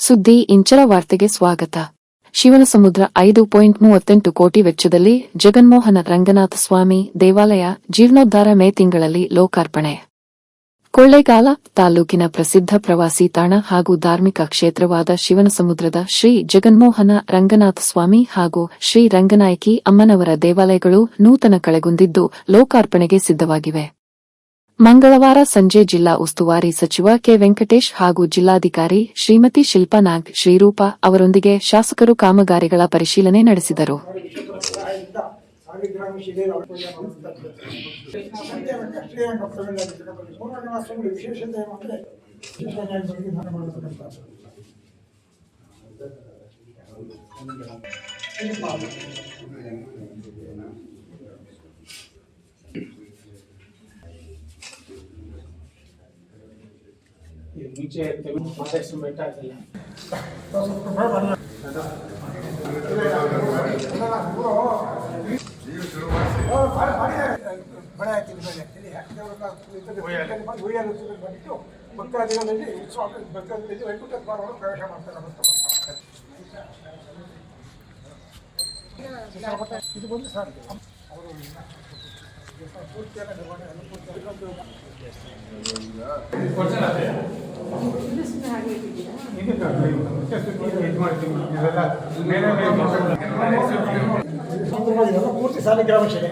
ಸುದ್ದಿ ಇಂಚರ ವಾರ್ತೆಗೆ ಸ್ವಾಗತ. ಶಿವನಸಮುದ್ರ 5.38 ಕೋಟಿ ವೆಚ್ಚದಲ್ಲಿ ಜಗನ್ಮೋಹನ ರಂಗನಾಥ ಸ್ವಾಮಿ ದೇವಾಲಯ ಜೀರ್ಣೋದ್ಧಾರ ಮೇ ತಿಂಗಳಲ್ಲಿ ಲೋಕಾರ್ಪಣೆ. ಕೊಳ್ಳೇಗಾಲ ತಾಲೂಕಿನ ಪ್ರಸಿದ್ಧ ಪ್ರವಾಸಿ ತಾಣ ಹಾಗೂ ಧಾರ್ಮಿಕ ಕ್ಷೇತ್ರವಾದ ಶಿವನಸಮುದ್ರದ ಶ್ರೀ ಜಗನ್ಮೋಹನ ರಂಗನಾಥ ಸ್ವಾಮಿ ಹಾಗೂ ಶ್ರೀ ರಂಗನಾಯಕಿ ಅಮ್ಮನವರ ದೇವಾಲಯಗಳು ನೂತನ ಕಳೆಗುಂದಿದ್ದು ಲೋಕಾರ್ಪಣೆಗೆ ಸಿದ್ಧವಾಗಿವೆ. ಮಂಗಳವಾರ ಸಂಜೆ ಜಿಲ್ಲಾ ಉಸ್ತುವಾರಿ ಸಚಿವ ಕೆ. ವೆಂಕಟೇಶ್ ಹಾಗೂ ಜಿಲ್ಲಾಧಿಕಾರಿ ಶ್ರೀಮತಿ ಶಿಲ್ಪಾ ನಾಗ್ ಶ್ರೀರೂಪ ಅವರೊಂದಿಗೆ ಶಾಸಕರು ಕಾಮಗಾರಿಗಳ ಪರಿಶೀಲನೆ ನಡೆಸಿದರು. नीचे माता बैठा है ಪೂರ್ತಿ ಸಾಲಿಗ್ರಾಮ ಶಿಲೆ